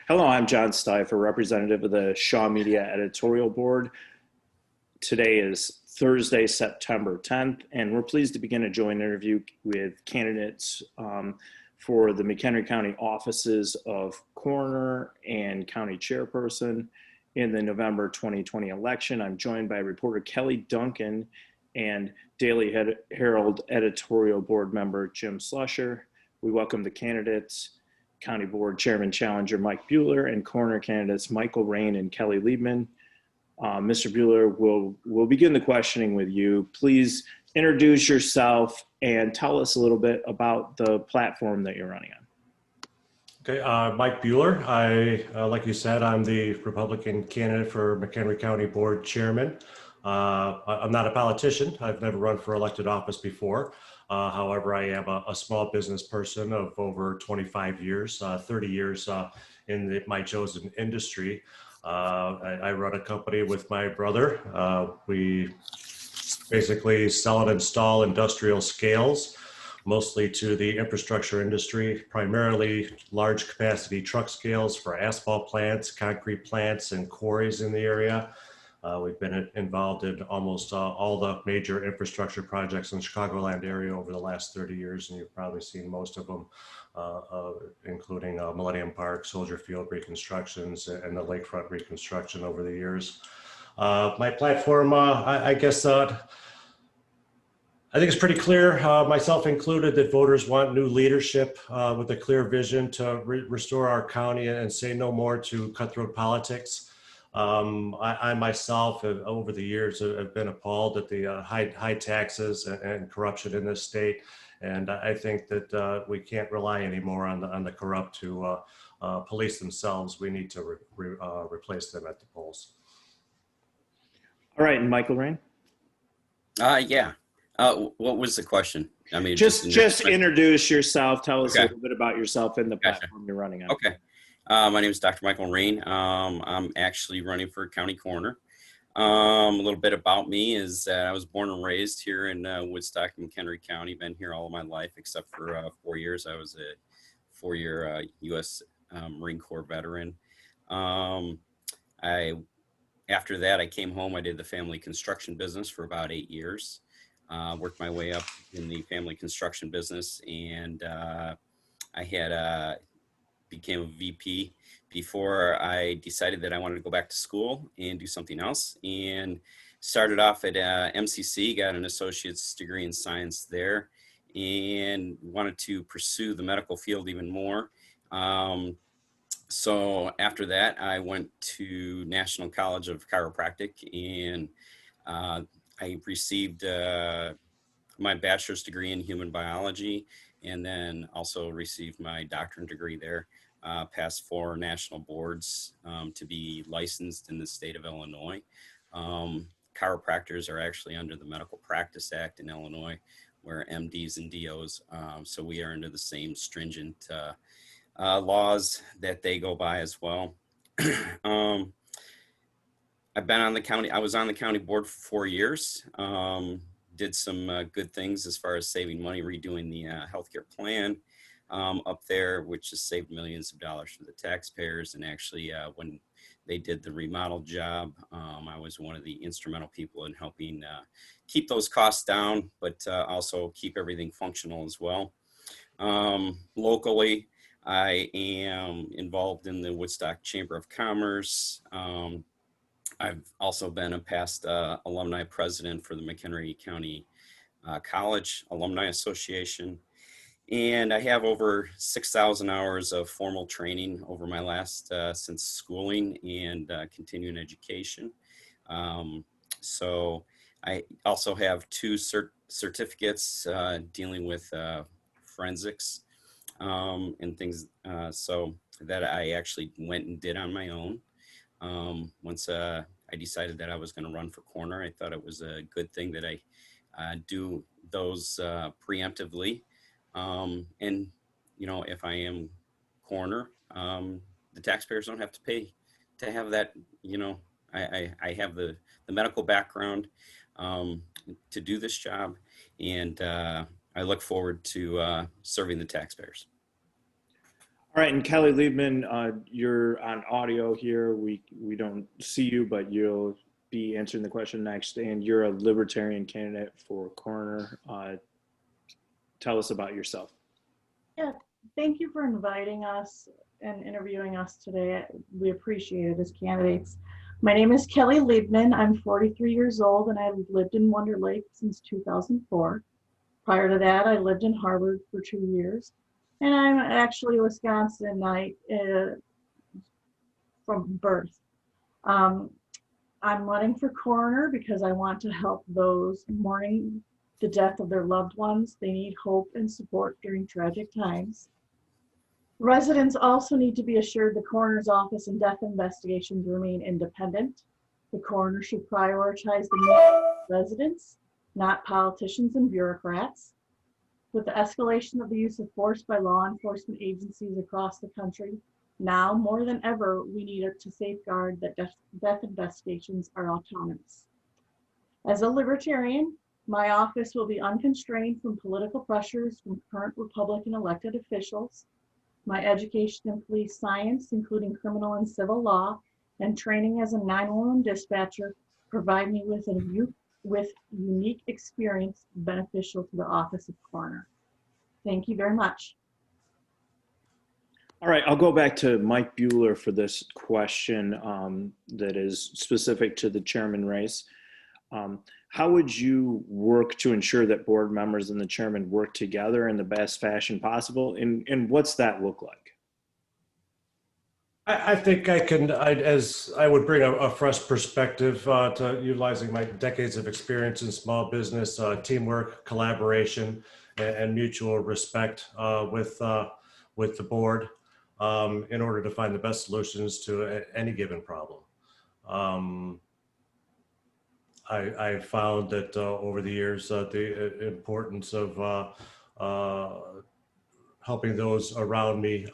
Hello, I'm John Stifer, representative of the Shaw Media Editorial Board. Today is Thursday, September 10th, and we're pleased to begin a joint interview with candidates for the McHenry County offices of coroner and county chairperson in the November 2020 election. I'm joined by reporter Kelly Duncan and Daily Herald editorial board member Jim Slusher. We welcome the candidates, County Board Chairman Challenger Mike Buehler, and coroner candidates Michael Rein and Kelly Liebman. Mr. Buehler, we'll begin the questioning with you. Please introduce yourself and tell us a little bit about the platform that you're running on. Okay, Mike Buehler. Like you said, I'm the Republican candidate for McHenry County Board Chairman. I'm not a politician. I've never run for elected office before. However, I am a small business person of over 25 years, 30 years in my chosen industry. I run a company with my brother. We basically sell and install industrial scales, mostly to the infrastructure industry, primarily large capacity truck scales for asphalt plants, concrete plants, and quarries in the area. We've been involved in almost all the major infrastructure projects in the Chicagoland area over the last 30 years, and you've probably seen most of them, including Millennium Park, Soldier Field reconstructions, and the lakefront reconstruction over the years. My platform, I guess, I think it's pretty clear, myself included, that voters want new leadership with a clear vision to restore our county and say no more to cutthroat politics. I myself have, over the years, have been appalled at the high taxes and corruption in this state, and I think that we can't rely anymore on the corrupt to police themselves. We need to replace them at the polls. All right, and Michael Rein? Yeah. What was the question? I mean, just introduce yourself. Tell us a little bit about yourself and the platform you're running on. Okay. My name is Dr. Michael Rein. I'm actually running for county coroner. A little bit about me is that I was born and raised here in Woodstock, McHenry County. Been here all of my life except for 4 years. I was a 4-year U.S. Marine Corps veteran. After that, I came home. I did the family construction business for about 8 years. Worked my way up in the family construction business, and I became a VP before I decided that I wanted to go back to school and do something else, and started off at MCC, got an associate's degree in science there, and wanted to pursue the medical field even more. So after that, I went to National College of Chiropractic, and I received my bachelor's degree in human biology, and then also received my doctorate degree there. Passed 4 national boards to be licensed in the state of Illinois. Chiropractors are actually under the Medical Practice Act in Illinois, where MDs and DOs, so we are under the same stringent laws that they go by as well. I've been on the county, I was on the county board for 4 years. Did some good things as far as saving money, redoing the healthcare plan up there, which has saved millions of dollars for the taxpayers. And actually, when they did the remodel job, I was one of the instrumental people in helping keep those costs down, but also keep everything functional as well. Locally, I am involved in the Woodstock Chamber of Commerce. I've also been a past alumni president for the McHenry County College Alumni Association. And I have over 6,000 hours of formal training over my last, since schooling and continuing education. So I also have 2 certificates dealing with forensics and things, so that I actually went and did on my own. Once I decided that I was going to run for coroner, I thought it was a good thing that I do those preemptively. And, you know, if I am coroner, the taxpayers don't have to pay to have that. You know, I have the medical background to do this job, and I look forward to serving the taxpayers. All right, and Kelly Liebman, you're on audio here. We don't see you, but you'll be answering the question next. And you're a Libertarian candidate for coroner. Tell us about yourself. Yeah, thank you for inviting us and interviewing us today. We appreciate it as candidates. My name is Kelly Liebman. I'm 43 years old and I've lived in Wonder Lake since 2004. Prior to that, I lived in Harvard for 2 years. And I'm actually a Wisconsinite from birth. I'm running for coroner because I want to help those mourning the death of their loved ones. They need hope and support during tragic times. Residents also need to be assured the coroner's office and death investigations remain independent. The coroner should prioritize the needs of residents, not politicians and bureaucrats. With the escalation of the use of force by law enforcement agencies across the country, now more than ever, we need to safeguard that death investigations are autonomous. As a Libertarian, my office will be unconstrained from political pressures from current Republican elected officials. My education in police science, including criminal and civil law, and training as a 911 dispatcher provide me with unique experience beneficial to the office of coroner. Thank you very much. All right, I'll go back to Mike Buehler for this question that is specific to the chairman race. How would you work to ensure that board members and the chairman work together in the best fashion possible? And what's that look like? I think I would bring a fresh perspective to utilizing my decades of experience in small business, teamwork, collaboration, and mutual respect with the board in order to find the best solutions to any given problem. I found that over the years the importance of helping those around me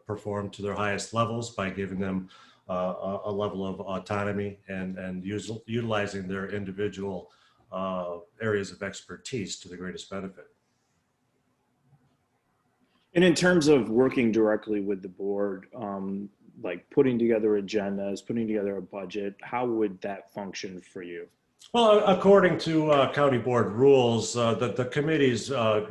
perform to their highest levels by giving them a level of autonomy and utilizing their individual areas of expertise to the greatest benefit. And in terms of working directly with the board, like putting together agendas, putting together a budget, how would that function for you? Well, according to county board rules, the committees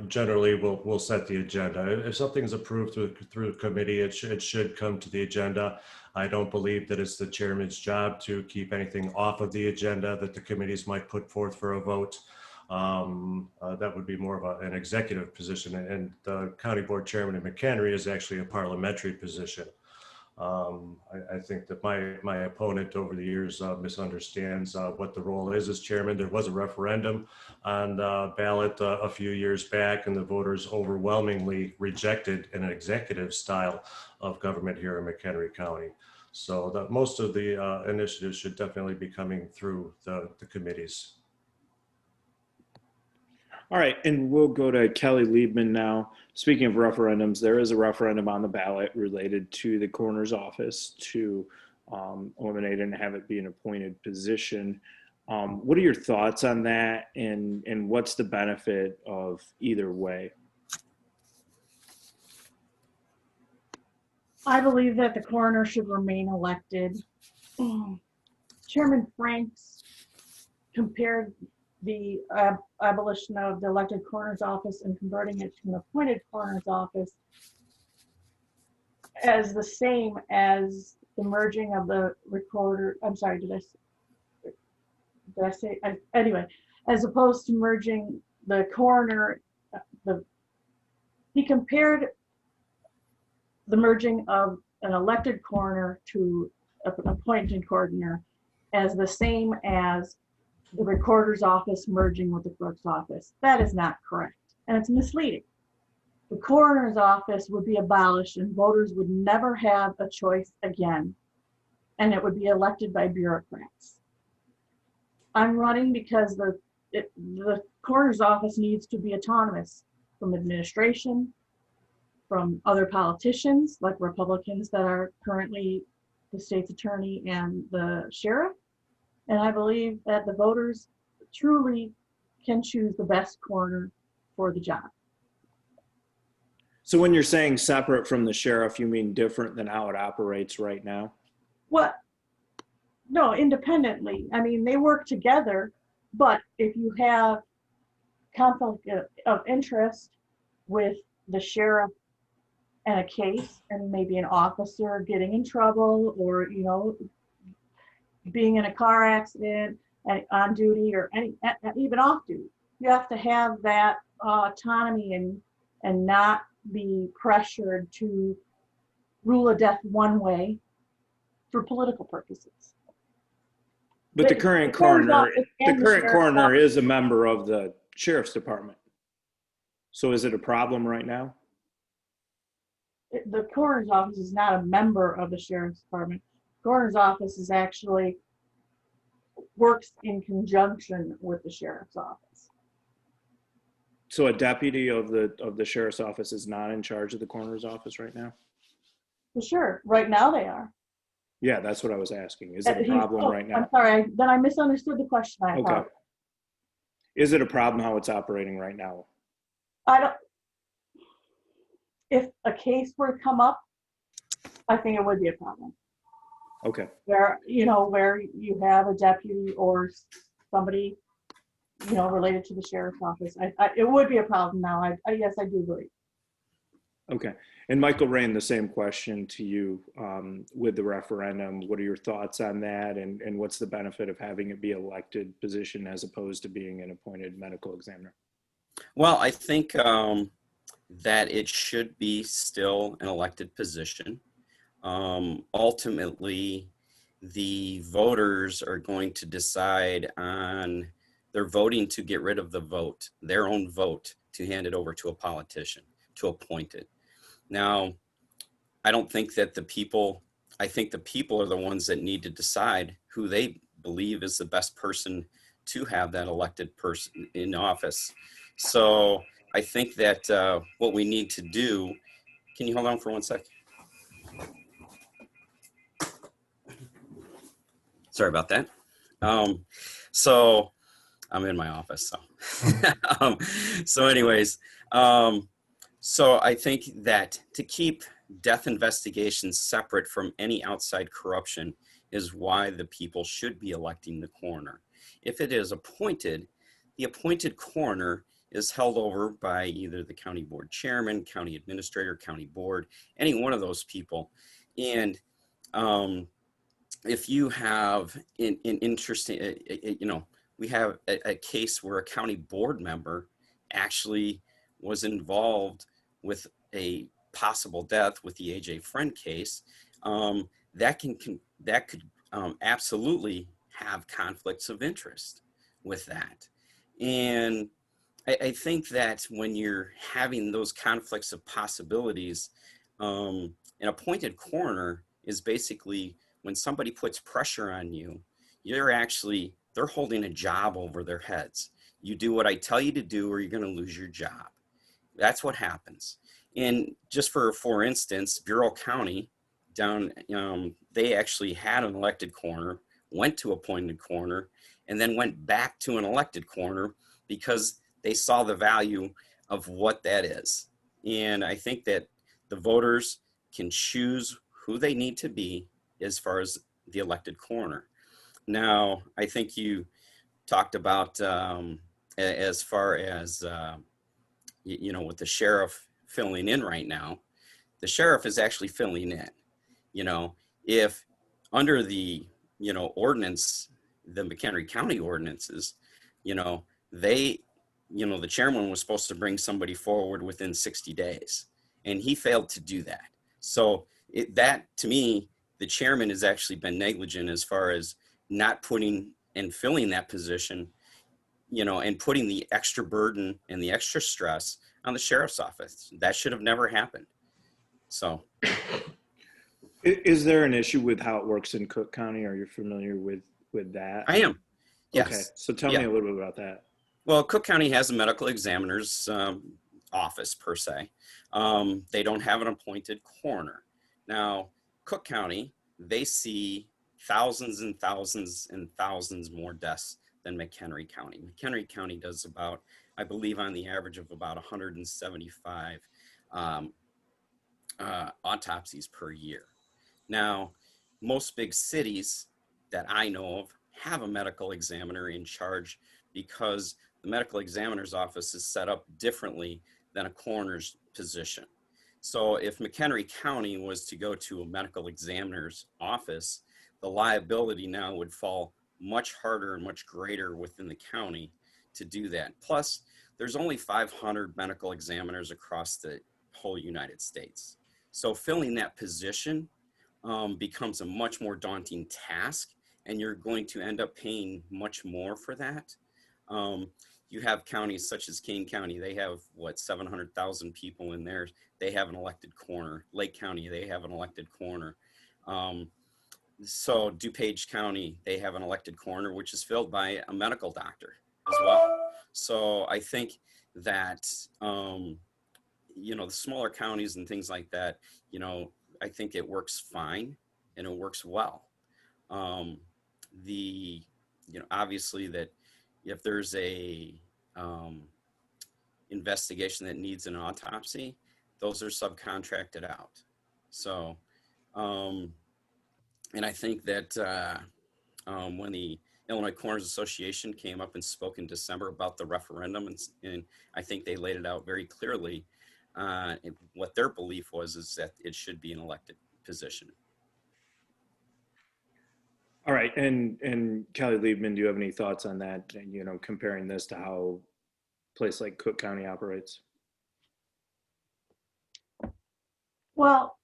generally will set the agenda. If something's approved through committee, it should come to the agenda. I don't believe that it's the chairman's job to keep anything off of the agenda that the committees might put forth for a vote. That would be more of an executive position, and the county board chairman in McHenry is actually a parliamentary position. I think that my opponent over the years misunderstands what the role is as chairman. There was a referendum on the ballot a few years back, and the voters overwhelmingly rejected an executive style of government here in McHenry County. So that most of the initiatives should definitely be coming through the committees. All right, and we'll go to Kelly Liebman now. Speaking of referendums, there is a referendum on the ballot related to the coroner's office to eliminate and have it be an appointed position. What are your thoughts on that, and what's the benefit of either way? I believe that the coroner should remain elected. Chairman Franks compared the abolition of the elected coroner's office and converting it to an appointed coroner's office as the same as the merging of the recorder. I'm sorry, did I say anyway, as opposed to merging the coroner, he compared the merging of an elected coroner to an appointed coroner as the same as the recorder's office merging with the clerk's office. That is not correct, and it's misleading. The coroner's office would be abolished and voters would never have a choice again, and it would be elected by bureaucrats. I'm running because the coroner's office needs to be autonomous from administration, from other politicians like Republicans that are currently the state's attorney and the sheriff. And I believe that the voters truly can choose the best coroner for the job. So when you're saying separate from the sheriff, you mean different than how it operates right now? What? No, independently. I mean, they work together, but if you have conflict of interest with the sheriff and a case, and maybe an officer getting in trouble, or, you know, being in a car accident and on duty, or even off duty, you have to have that autonomy and not be pressured to rule a death one way for political purposes. But the current coroner is a member of the sheriff's department. So is it a problem right now? The coroner's office is not a member of the sheriff's department. Coroner's office is actually works in conjunction with the sheriff's office. So a deputy of the sheriff's office is not in charge of the coroner's office right now? For sure, right now they are. Yeah, that's what I was asking. Is it a problem right now? I'm sorry, then I misunderstood the question. Okay. Is it a problem how it's operating right now? If a case were to come up, I think it would be a problem. Okay. Where you have a deputy or somebody, related to the sheriff's office. It would be a problem now. Yes, I do believe. Okay. And Michael Rein, the same question to you with the referendum. What are your thoughts on that? And what's the benefit of having it be an elected position as opposed to being an appointed medical examiner? Well, I think that it should be still an elected position. Ultimately, the voters are going to decide on, they're voting to get rid of the vote, their own vote, to hand it over to a politician, to appoint it. Now, I don't think that I think the people are the ones that need to decide who they believe is the best person to have that elected person in office. So I think that what we need to do, can you hold on for 1 sec? Sorry about that. So I'm in my office. So anyways, so I think that to keep death investigations separate from any outside corruption is why the people should be electing the coroner. If it is appointed, the appointed coroner is held over by either the county board chairman, county administrator, county board, any one of those people. And if you have an interesting, we have a case where a county board member actually was involved with a possible death with the AJ Friend case, that could absolutely have conflicts of interest with that. And I think that when you're having those conflicts of possibilities, an appointed coroner is basically when somebody puts pressure on you, they're holding a job over their heads. You do what I tell you to do or you're going to lose your job. That's what happens. And just for instance, Bureau County down, they actually had an elected coroner, went to appointed coroner, and then went back to an elected coroner because they saw the value of what that is. And I think that the voters can choose who they need to be as far as the elected coroner. Now, I think you talked about as far as, with the sheriff filling in right now, the sheriff is actually filling in. If under the, ordinance, the McHenry County ordinances, the chairman was supposed to bring somebody forward within 60 days, and he failed to do that. So that, to me, the chairman has actually been negligent as far as not putting and filling that position, and putting the extra burden and the extra stress on the sheriff's office. That should have never happened. So. Is there an issue with how it works in Cook County? Are you familiar with that? I am. Yes. Okay. So tell me a little bit about that. Well, Cook County has a medical examiner's office per se. They don't have an appointed coroner. Now, Cook County, they see thousands and thousands and thousands more deaths than McHenry County. McHenry County does about, I believe on the average of about 175 autopsies per year. Now, most big cities that I know of have a medical examiner in charge because the medical examiner's office is set up differently than a coroner's position. So if McHenry County was to go to a medical examiner's office, the liability now would fall much harder and much greater within the county to do that. Plus, there's only 500 medical examiners across the whole United States. So filling that position becomes a much more daunting task, and you're going to end up paying much more for that. You have counties such as Kane County, they have what, 700,000 people in there. They have an elected coroner. Lake County, they have an elected coroner. So DuPage County, they have an elected coroner, which is filled by a medical doctor as well. So I think that, you know, the smaller counties and things like that, you know, I think it works fine and it works well. You know, obviously that if there's a investigation that needs an autopsy, those are subcontracted out. So, and I think that when the Illinois Coroners Association came up and spoke in December about the referendum, and I think they laid it out very clearly. What their belief was is that it should be an elected position. All right, and Kelly Liebman, do you have any thoughts on that? You know, comparing this to how a place like Cook County operates? Well,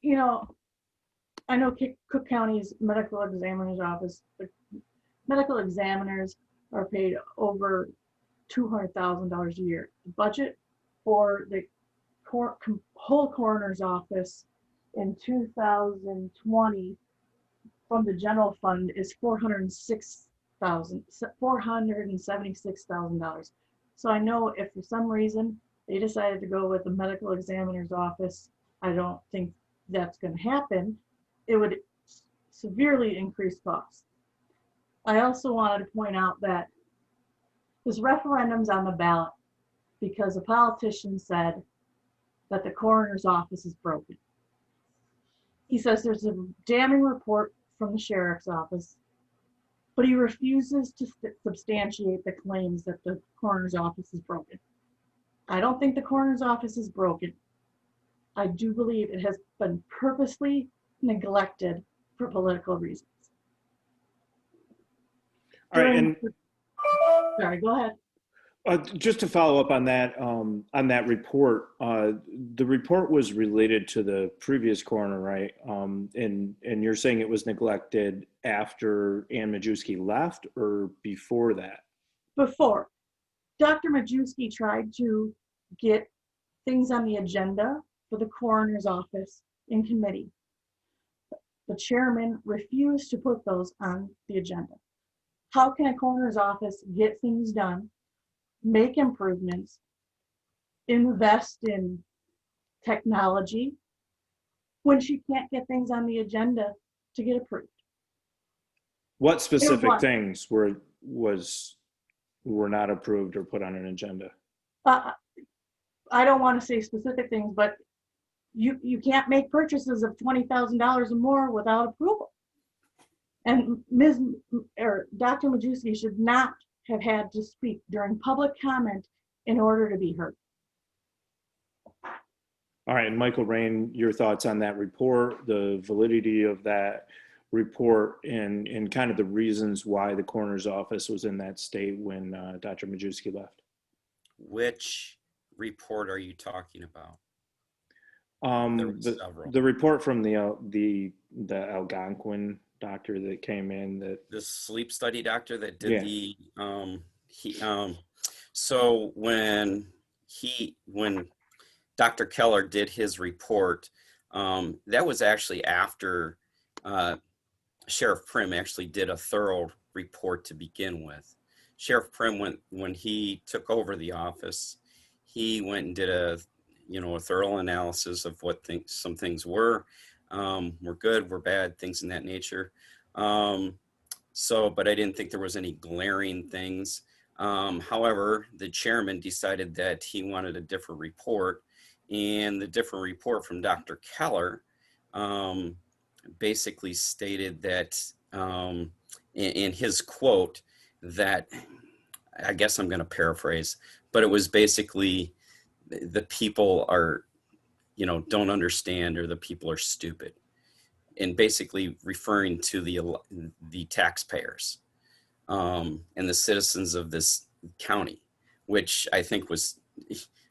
you know, I know Cook County's medical examiner's office, the medical examiners are paid over $200,000 a year. The budget for the whole coroner's office in 2020 from the general fund is $476,000. So I know if for some reason they decided to go with the medical examiner's office, I don't think that's going to happen. It would severely increase costs. I also wanted to point out that this referendum's on the ballot because a politician said that the coroner's office is broken. He says there's a damning report from the sheriff's office, but he refuses to substantiate the claims that the coroner's office is broken. I don't think the coroner's office is broken. I do believe it has been purposely neglected for political reasons. All right, and Sorry, go ahead. just to follow up on that report, the report was related to the previous coroner, right? And you're saying it was neglected after Ann Majewski left or before that? Before. Dr. Majewski tried to get things on the agenda for the coroner's office in committee. The chairman refused to put those on the agenda. How can a coroner's office get things done, make improvements, invest in technology when she can't get things on the agenda to get approved? What specific things were not approved or put on an agenda? I don't want to say specific things, but you can't make purchases of $20,000 or more without approval. And Dr. Majewski should not have had to speak during public comment in order to be heard. All right, and Michael Rein, your thoughts on that report, the validity of that report, and kind of the reasons why the coroner's office was in that state when Dr. Majewski left. Which report are you talking about? The report from the Algonquin doctor that came in, that the sleep study doctor that did yeah. So when Dr. Keller did his report, that was actually after Sheriff Prim actually did a thorough report to begin with. Sheriff Prim, when he took over the office, he went and did a thorough analysis of what some things were good, were bad, things in that nature. But I didn't think there was any glaring things. However, the chairman decided that he wanted a different report, And the different report from Dr. Keller basically stated that, in his quote, that, I guess I'm going to paraphrase, but it was basically the people are, don't understand, or the people are stupid, and basically referring to the taxpayers and the citizens of this county, which I think was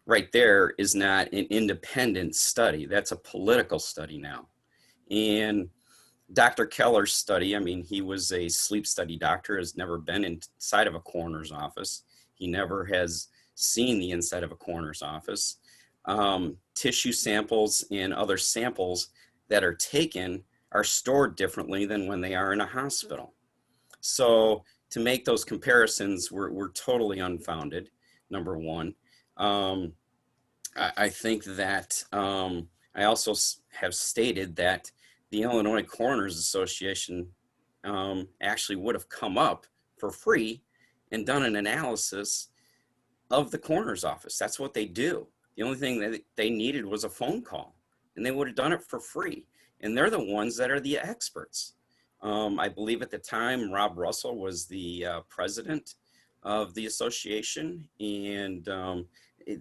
right there is not an independent study. That's a political study now. And Dr. Keller's study, I mean, he was a sleep study doctor, has never been inside of a coroner's office. He never has seen the inside of a coroner's office. Tissue samples and other samples that are taken are stored differently than when they are in a hospital. So to make those comparisons were totally unfounded, number one. I think that I also have stated that the Illinois Coroners Association actually would have come up for free and done an analysis of the coroner's office. That's what they do. The only thing that they needed was a phone call, and they would have done it for free. And they're the ones that are the experts. I believe at the time, Rob Russell was the president of the association, and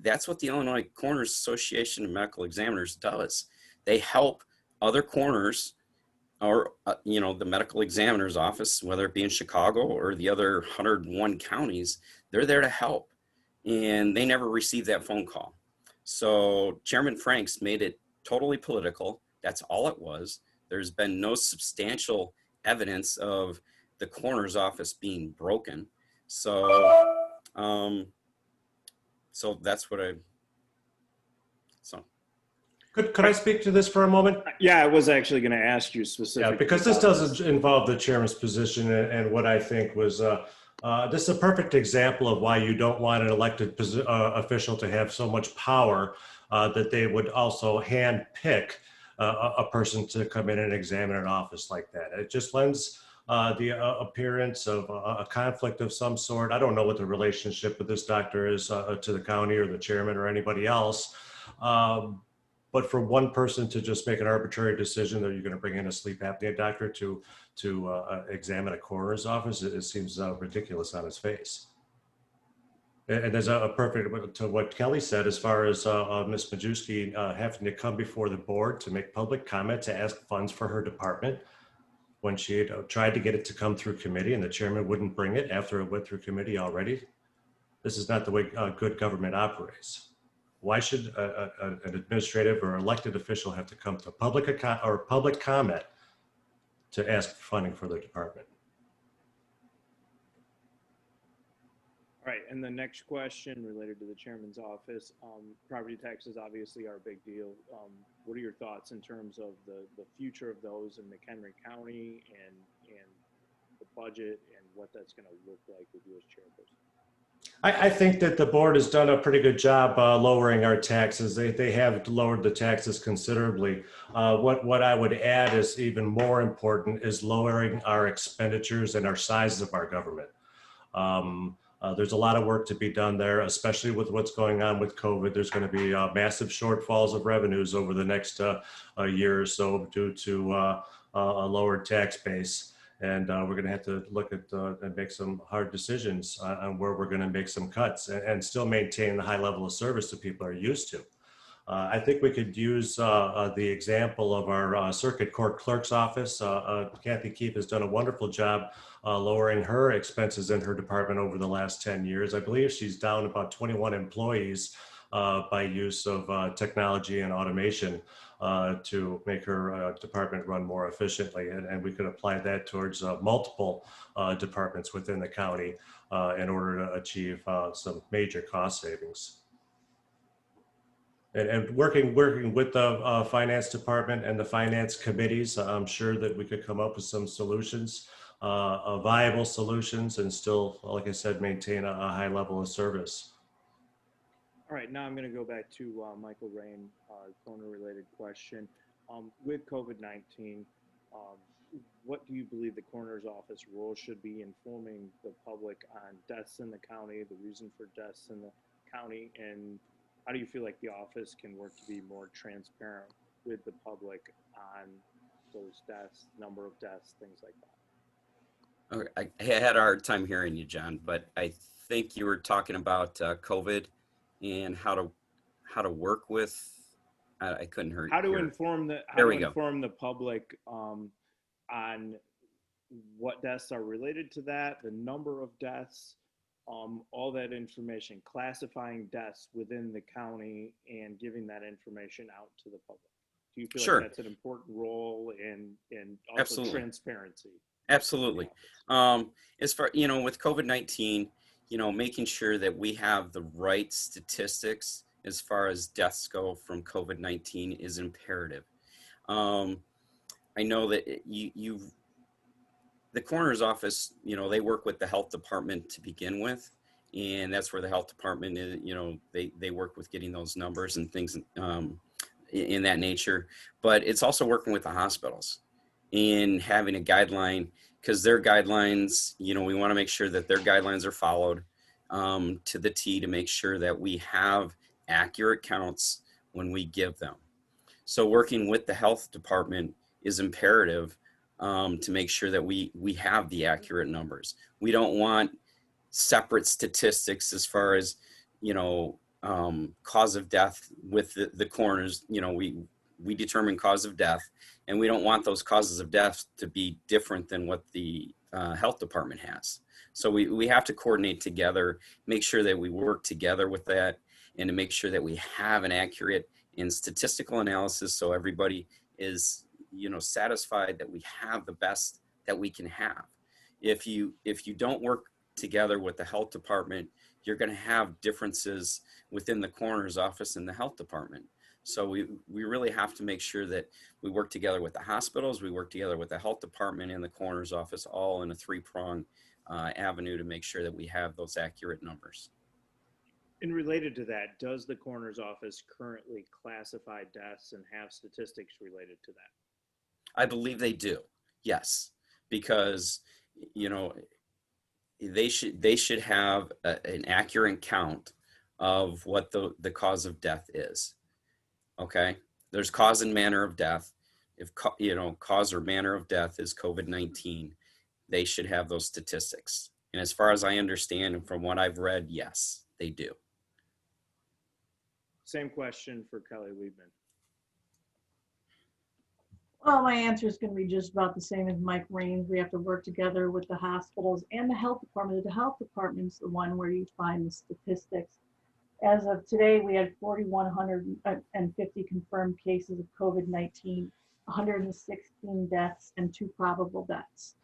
that's what the Illinois Coroners Association of Medical Examiners does. They help other coroners, or the medical examiner's office, whether it be in Chicago or the other 101 counties. They're there to help, and they never received that phone call. So Chairman Franks made it totally political. That's all it was. There's been no substantial evidence of the coroner's office being broken. So that's what Could I speak to this for a moment? Yeah, I was actually going to ask you specifically. Yeah, because this doesn't involve the chairman's position, and what I think was, this is a perfect example of why you don't want an elected official to have so much power that they would also hand pick a person to come in and examine an office like that. It just lends the appearance of a conflict of some sort. I don't know what the relationship with this doctor is to the county or the chairman or anybody else. But for one person to just make an arbitrary decision that you're going to bring in a sleep apnea doctor to examine a coroner's office, it seems ridiculous on its face. And there's a perfect to what Kelly said as far as Ms. Majewski having to come before the board to make public comment to ask funds for her department when she had tried to get it to come through committee and the chairman wouldn't bring it after it went through committee already. This is not the way good government operates. Why should an administrative or elected official have to come to public comment to ask for funding for their department? All right, and the next question related to the chairman's office. Property taxes obviously are a big deal. What are your thoughts in terms of the future of those in McHenry County and the budget and what that's going to look like with you as chairperson? I think that the board has done a pretty good job lowering our taxes. They have lowered the taxes considerably. What I would add is even more important is lowering our expenditures and our size of our government. There's a lot of work to be done there, especially with what's going on with COVID. There's going to be massive shortfalls of revenues over the next year or so due to a lowered tax base. And we're going to have to look at and make some hard decisions on where we're going to make some cuts and still maintain the high level of service that people are used to. I think we could use the example of our circuit court clerk's office. Kathy Keefe has done a wonderful job lowering her expenses in her department over the last 10 years. I believe she's down about 21 employees by use of technology and automation to make her department run more efficiently. And we could apply that towards multiple departments within the county in order to achieve some major cost savings. And working with the finance department and the finance committees, I'm sure that we could come up with some solutions, viable solutions, and still, like I said, maintain a high level of service. All right, now I'm going to go back to Michael Rein, coroner-related question. With COVID-19, what do you believe the coroner's office role should be informing the public on deaths in the county, the reason for deaths in the county, and how do you feel like the office can work to be more transparent with the public on those deaths, number of deaths, things like that? Okay, I had a hard time hearing you, John, but I think you were talking about COVID and how to work with. I couldn't hear. How to inform the public on what deaths are related to that, the number of deaths, all that information, classifying deaths within the county and giving that information out to the public. Do you feel like that's an important role and also Absolutely. Transparency? Absolutely. As far, with COVID-19, making sure that we have the right statistics as far as deaths go from COVID-19 is imperative. I know that the coroner's office, they work with the health department to begin with, and that's where the health department is, they work with getting those numbers and things in that nature. But it's also working with the hospitals and having a guideline, because their guidelines, we want to make sure that their guidelines are followed to the T, to make sure that we have accurate counts when we give them. So working with the health department is imperative to make sure that we have the accurate numbers. We don't want separate statistics as far as, cause of death with the coroners. We determine cause of death, and we don't want those causes of death to be different than what the health department has. So we have to coordinate together, make sure that we work together with that, and to make sure that we have an accurate and statistical analysis, so everybody is, satisfied that we have the best that we can have. If you don't work together with the health department, you're going to have differences within the coroner's office and the health department. So we really have to make sure that we work together with the hospitals, we work together with the health department and the coroner's office, all in a three-pronged avenue to make sure that we have those accurate numbers. And related to that, does the coroner's office currently classify deaths and have statistics related to that? I believe they do, yes, because, they should have an accurate count of what the cause of death is. Okay, there's cause and manner of death. If cause or manner of death is COVID-19, they should have those statistics. And as far as I understand, and from what I've read, yes, they do. Same question for Kelly Liebman. Well, my answer is going to be just about the same as Mike Rein. We have to work together with the hospitals and the health department. The health department's the one where you find the statistics. As of today, we had 4,150 confirmed cases of COVID-19, 116 deaths, and 2 probable deaths.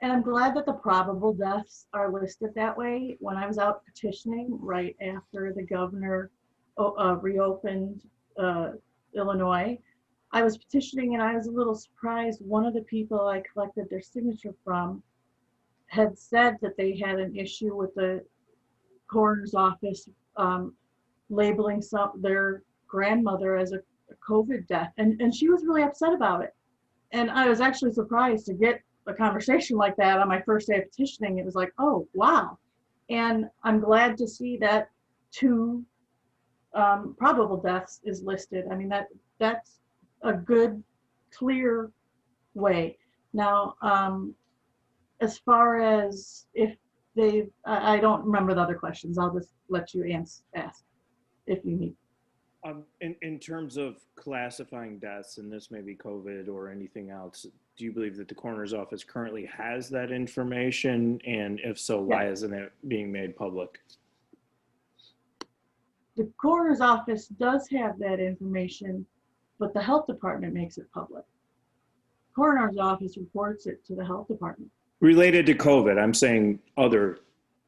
And I'm glad that the probable deaths are listed that way. When I was out petitioning right after the governor reopened Illinois, I was petitioning and I was a little surprised. One of the people I collected their signature from had said that they had an issue with the coroner's office labeling their grandmother as a COVID death. And she was really upset about it. And I was actually surprised to get a conversation like that on my first day of petitioning. It was like, oh, wow. And I'm glad to see that 2 probable deaths is listed. I mean, that's a good, clear way. Now, as far as if I don't remember the other questions. I'll just let you ask if you need. In terms of classifying deaths, and this may be COVID or anything else, do you believe that the coroner's office currently has that information? And if so, why isn't it being made public? The coroner's office does have that information, but the health department makes it public. Coroner's office reports it to the health department. Related to COVID, I'm saying other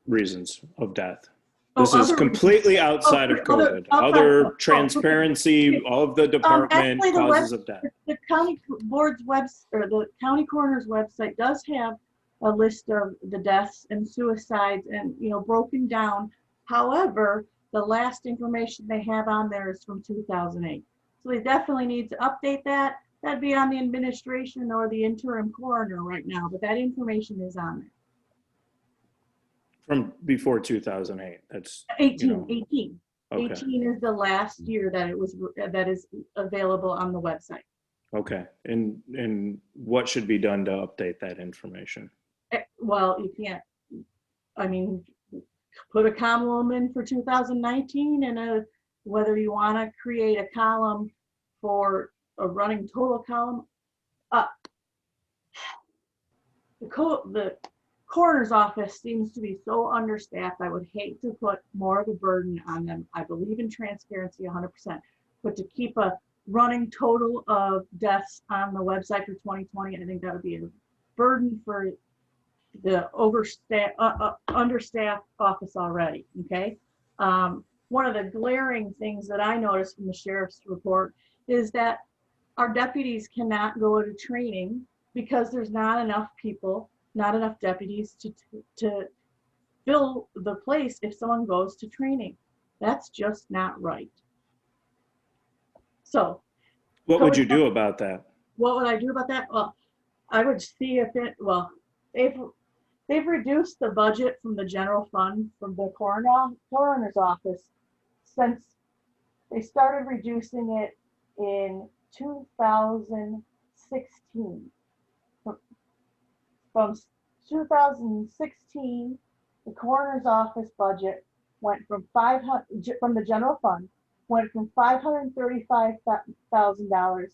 reasons of death. This is completely outside of COVID. Other transparency of the department, causes of death. The county board's website, or the county coroner's website, does have a list of the deaths and suicides, and broken down. However, the last information they have on there is from 2008. So they definitely need to update that. That'd be on the administration or the interim coroner right now, but that information is on there. From before 2008, that's 18. Okay. 18 is the last year that is available on the website. Okay. And what should be done to update that information? Well, you can't, I mean, put a column in for 2019 and whether you want to create a column for a running total column. The coroner's office seems to be so understaffed. I would hate to put more of a burden on them. I believe in transparency 100%, but to keep a running total of deaths on the website for 2020, I think that would be a burden for the understaffed office already. Okay. One of the glaring things that I noticed from the sheriff's report is that our deputies cannot go to training because there's not enough people, not enough deputies to fill the place if someone goes to training. That's just not right. So What would you do about that? what would I do about that? Well, I would see if they've reduced the budget from the general fund from the coroner's office since they started reducing it in 2016. From 2016, the coroner's office budget went from the general fund went from $535,000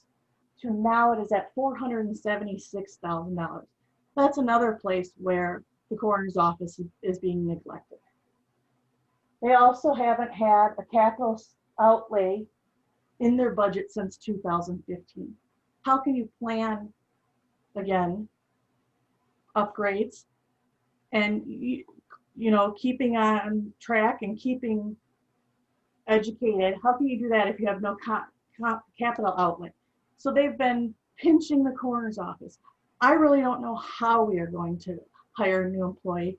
to now it is at $476,000. That's another place where the coroner's office is being neglected. They also haven't had a capital outlay in their budget since 2015. How can you plan, again, upgrades and keeping on track and keeping educated? How can you do that if you have no capital outlay? So they've been pinching the coroner's office. I really don't know how we are going to hire a new employee.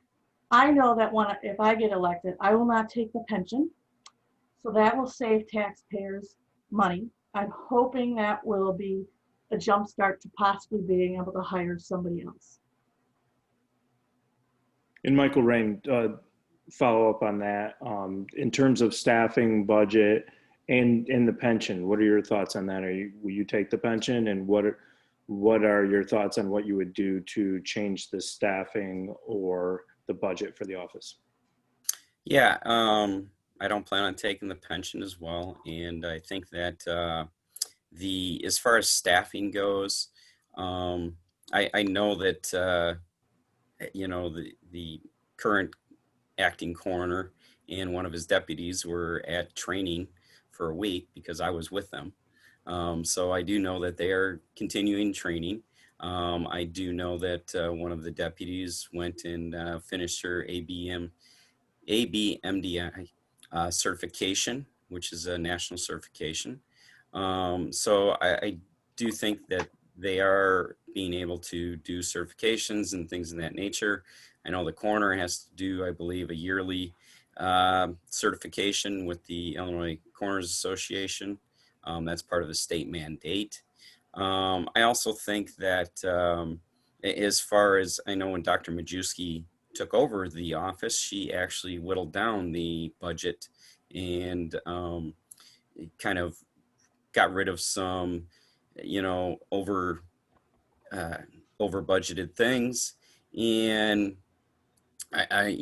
I know that if I get elected, I will not take the pension. So that will save taxpayers money. I'm hoping that will be a jump start to possibly being able to hire somebody else. And Michael Rein, follow up on that. In terms of staffing, budget, and the pension, what are your thoughts on that? Will you take the pension, and what are your thoughts on what you would do to change the staffing or the budget for the office? Yeah, I don't plan on taking the pension as well, and I think that as far as staffing goes, I know that the current acting coroner and one of his deputies were at training for a week because I was with them. So I do know that they are continuing training. I do know that one of the deputies went and finished her ABMDI certification, which is a national certification. So I do think that they are being able to do certifications and things of that nature. I know the coroner has to do, I believe, a yearly certification with the Illinois Coroners Association. That's part of the state mandate. I also think that as far as I know, when Dr. Majewski took over the office, she actually whittled down the budget and kind of got rid of some, over budgeted things. And I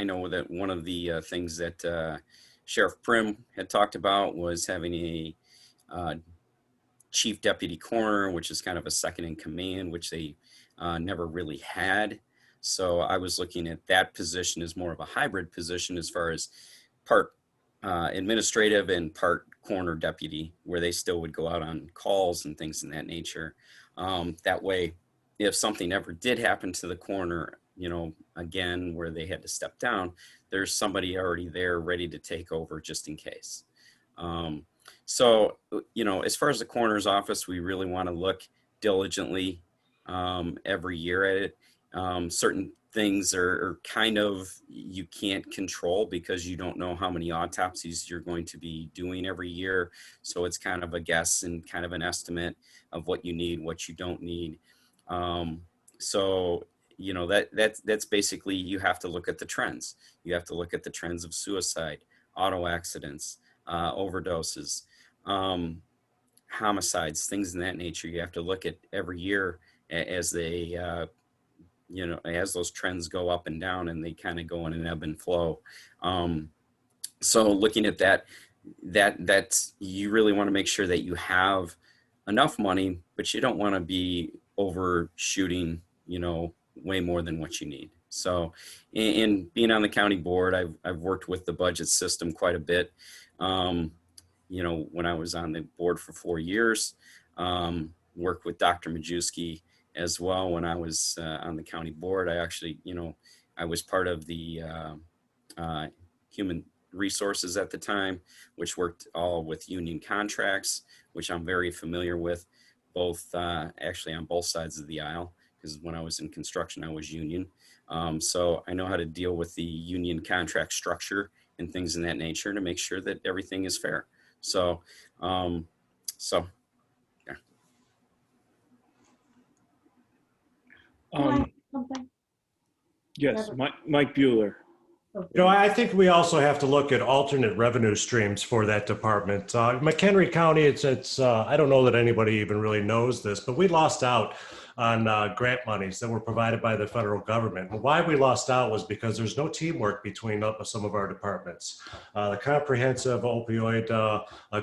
know that one of the things that Sheriff Prim had talked about was having a chief deputy coroner, which is kind of a second in command, which they never really had. So I was looking at that position as more of a hybrid position as far as part administrative and part coroner deputy, where they still would go out on calls and things in that nature. That way, if something ever did happen to the coroner, again, where they had to step down, there's somebody already there ready to take over just in case. So, as far as the coroner's office, we really want to look diligently every year at it. Certain things are kind of, you can't control because you don't know how many autopsies you're going to be doing every year. So it's kind of a guess and kind of an estimate of what you need, what you don't need. So, that's basically, you have to look at the trends. You have to look at the trends of suicide, auto accidents, overdoses, homicides, things in that nature. You have to look at every year as they, as those trends go up and down, and they kind of go in an ebb and flow. So looking at that's you really want to make sure that you have enough money, but you don't want to be overshooting, way more than what you need. So in being on the county board, I've worked with the budget system quite a bit. When I was on the board for 4 years, worked with Dr. Majewski as well. When I was on the county board, I actually, I was part of the human resources at the time, which worked all with union contracts, which I'm very familiar with, both actually on both sides of the aisle, because when I was in construction, I was union. So I know how to deal with the union contract structure and things in that nature to make sure that everything is fair. So, yeah. Something? Yes, Mike Buehler. I think we also have to look at alternate revenue streams for that department. McHenry County, it's I don't know that anybody even really knows this, but we lost out on grant monies that were provided by the federal government. And why we lost out was because there's no teamwork between some of our departments. The comprehensive opioid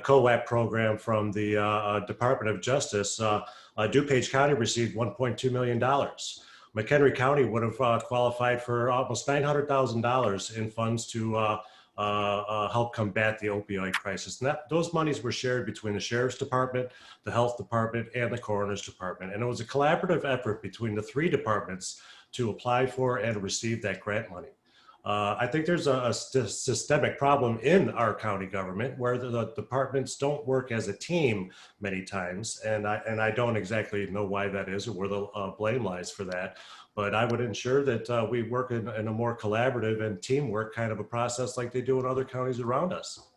COAP program from the Department of Justice, DuPage County received $1.2 million. McHenry County would have qualified for almost $900,000 in funds to help combat the opioid crisis. And those monies were shared between the Sheriff's Department, the Health Department, and the Coroner's Department. And it was a collaborative effort between the 3 departments to apply for and receive that grant money. I think there's a systemic problem in our county government where the departments don't work as a team many times, and I don't exactly know why that is or where the blame lies for that. But I would ensure that we work in a more collaborative and teamwork kind of a process like they do in other counties around us.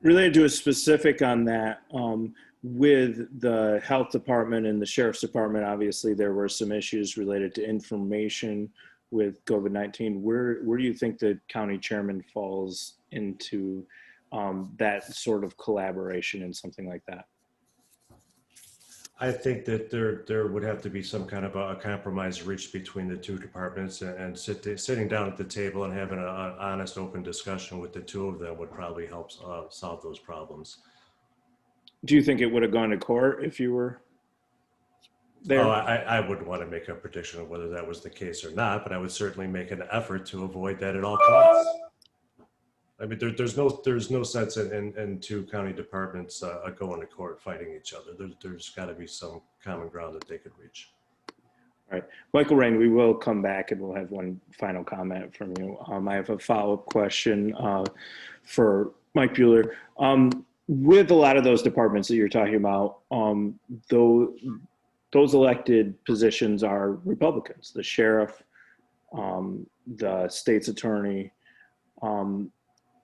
Related to a specific on that, with the health department and the sheriff's department, obviously there were some issues related to information with COVID-19. Where do you think the county chairman falls into that sort of collaboration and something like that? I think that there would have to be some kind of a compromise reached between the 2 departments, and sitting down at the table and having an honest, open discussion with the 2 of them would probably help solve those problems. Do you think it would have gone to court if you were there? Oh, I wouldn't want to make a prediction of whether that was the case or not, but I would certainly make an effort to avoid that at all costs. I mean, there's no sense in 2 county departments going to court fighting each other. There's got to be some common ground that they could reach. All right, Michael Rein, we will come back and we'll have one final comment from you. I have a follow-up question for Mike Buehler. With a lot of those departments that you're talking about, those elected positions are Republicans, the sheriff, the state's attorney.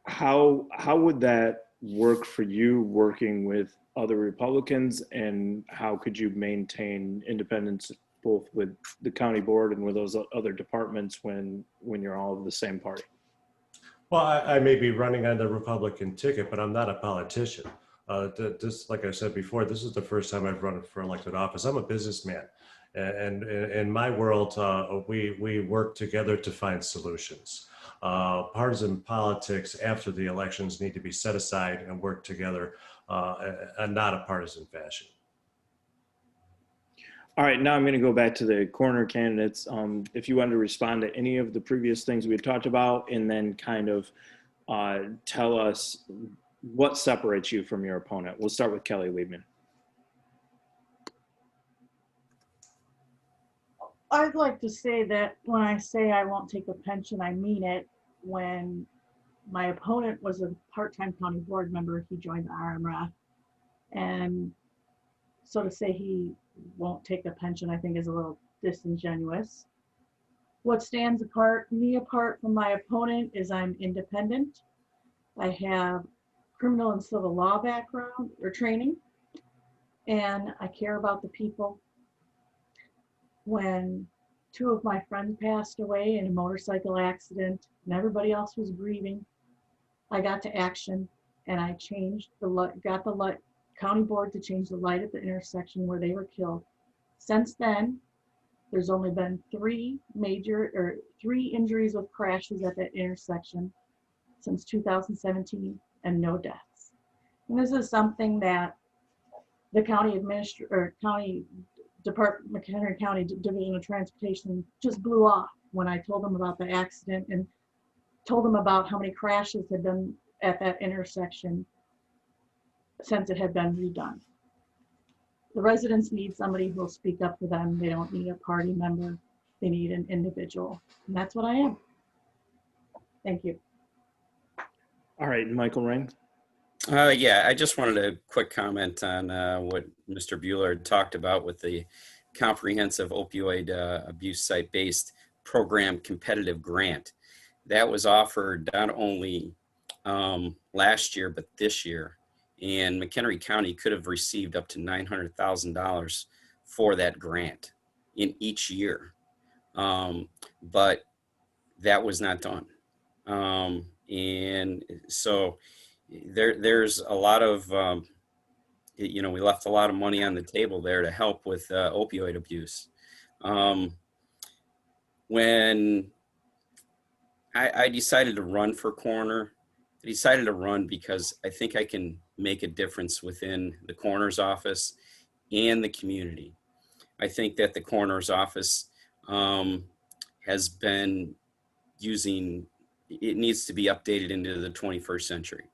How would that work for you working with other Republicans, and how could you maintain independence both with the county board and with those other departments when you're all of the same party? Well, I may be running on the Republican ticket, but I'm not a politician. This, like I said before, this is the first time I've run for elected office. I'm a businessman, and in my world, we work together to find solutions. Partisan politics after the elections need to be set aside and work together, and not a partisan fashion. All right, now I'm going to go back to the coroner candidates. If you wanted to respond to any of the previous things we talked about, and then kind of tell us what separates you from your opponent. We'll start with Kelly Liebman. I'd like to say that when I say I won't take a pension, I mean it. When my opponent was a part-time county board member, he joined the RMRF. And so to say he won't take a pension, I think is a little disingenuous. What stands me apart from my opponent is I'm independent. I have criminal and civil law background or training, and I care about the people. When 2 of my friends passed away in a motorcycle accident and everybody else was grieving, I got to action and I changed got the county board to change the light at the intersection where they were killed. Since then, there's only been three injuries with crashes at that intersection since 2017 and no deaths. And this is something that the county McHenry County Division of Transportation just blew off when I told them about the accident and told them about how many crashes had been at that intersection since it had been redone. The residents need somebody who will speak up for them. They don't need a party member. They need an individual. And that's what I am. Thank you. All right, Michael Rein. Yeah, I just wanted a quick comment on what Mr. Buehler talked about with the comprehensive opioid abuse site-based program competitive grant. That was offered not only last year, but this year. And McHenry County could have received up to $900,000 for that grant in each year. But that was not done. And so there's a lot of, we left a lot of money on the table there to help with opioid abuse. When I decided to run for coroner, I decided to run because I think I can make a difference within the coroner's office and the community. I think that the coroner's office has been it needs to be updated into the 21st century.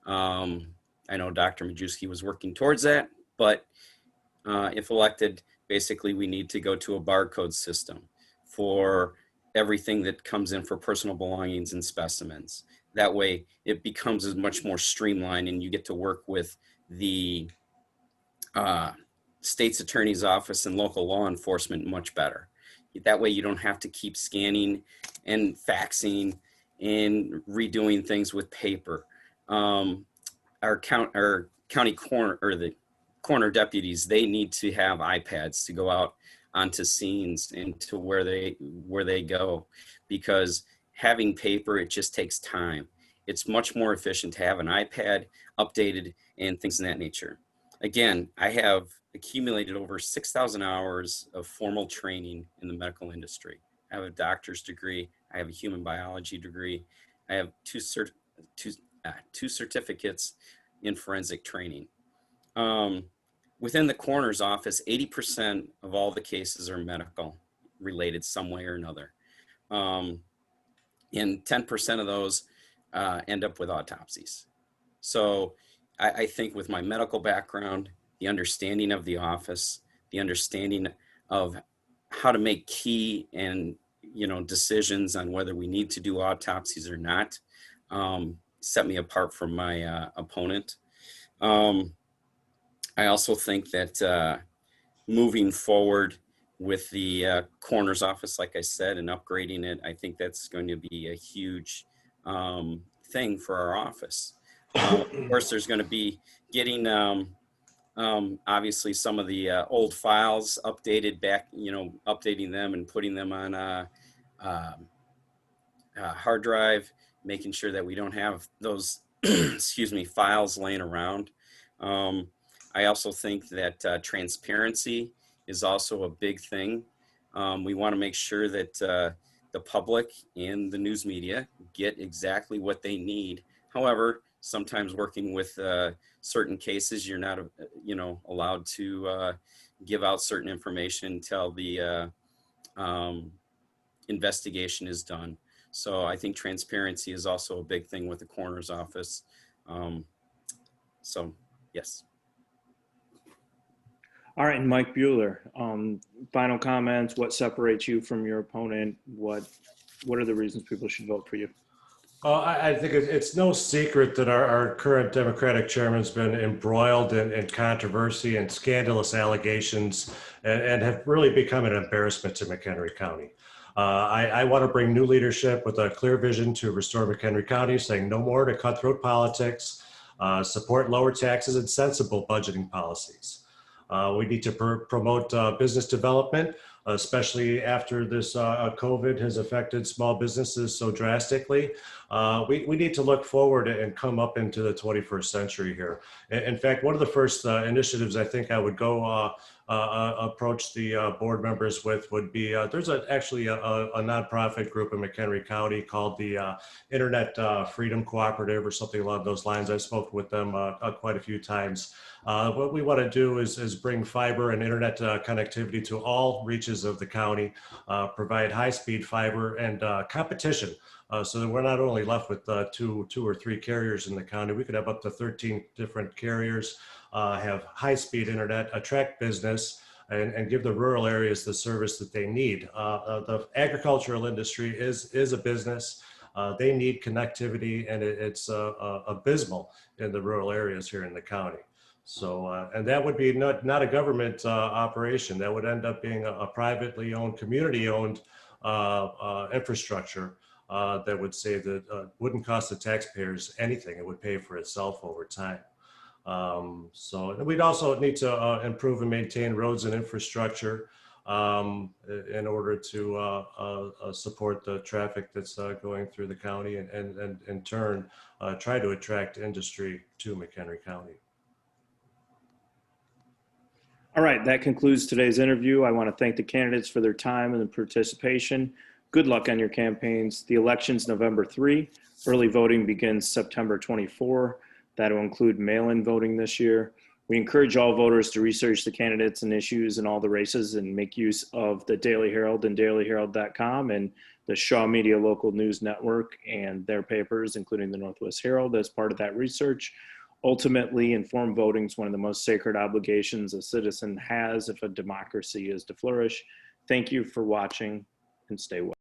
I know Dr. Majewski was working towards that, but if elected, basically we need to go to a barcode system for everything that comes in for personal belongings and specimens. That way it becomes as much more streamlined and you get to work with the state's attorney's office and local law enforcement much better. That way you don't have to keep scanning and faxing and redoing things with paper. Our county coroner, or the coroner deputies, they need to have iPads to go out onto scenes and to where they go, because having paper, it just takes time. It's much more efficient to have an iPad updated and things of that nature. Again, I have accumulated over 6,000 hours of formal training in the medical industry. I have a doctor's degree. I have a human biology degree. I have two certificates in forensic training. Within the coroner's office, 80% of all the cases are medical related some way or another. And 10% of those end up with autopsies. So I think with my medical background, the understanding of the office, the understanding of how to make key and decisions on whether we need to do autopsies or not, set me apart from my opponent. I also think that moving forward with the coroner's office, like I said, and upgrading it, I think that's going to be a huge thing for our office. Of course, there's going to be getting obviously some of the old files updated back, updating them and putting them on a hard drive, making sure that we don't have those files laying around. I also think that transparency is also a big thing. We want to make sure that the public and the news media get exactly what they need. However, sometimes working with certain cases, you're not, allowed to give out certain information until the investigation is done. So I think transparency is also a big thing with the coroner's office. So, yes. All right, Mike Buehler, final comments. What separates you from your opponent? What are the reasons people should vote for you? I think it's no secret that our current Democratic chairman's been embroiled in controversy and scandalous allegations and have really become an embarrassment to McHenry County. I want to bring new leadership with a clear vision to restore McHenry County, saying no more to cutthroat politics, support lower taxes and sensible budgeting policies. We need to promote business development, especially after this COVID has affected small businesses so drastically. We need to look forward and come up into the 21st century here. In fact, one of the first initiatives I think I would go approach the board members with would be, there's actually a nonprofit group in McHenry County called the Internet Freedom Cooperative or something along those lines. I've spoken with them quite a few times. What we want to do is bring fiber and internet connectivity to all reaches of the county, provide high-speed fiber and competition, so that we're not only left with two or three carriers in the county. We could have up to 13 different carriers, have high-speed internet, attract business, and give the rural areas the service that they need. The agricultural industry is a business. They need connectivity, and it's abysmal in the rural areas here in the county. So, and that would be not a government operation. That would end up being a privately owned, community-owned infrastructure that would save wouldn't cost the taxpayers anything. It would pay for itself over time. So we'd also need to improve and maintain roads and infrastructure in order to support the traffic that's going through the county, and in turn try to attract industry to McHenry County. All right, that concludes today's interview. I want to thank the candidates for their time and participation. Good luck on your campaigns. The election's November 3. Early voting begins September 24. That'll include mail-in voting this year. We encourage all voters to research the candidates and issues in all the races and make use of the Daily Herald and dailyherald.com and the Shaw Media Local News Network and their papers, including the Northwest Herald, as part of that research. Ultimately, informed voting is one of the most sacred obligations a citizen has if a democracy is to flourish. Thank you for watching, and stay well.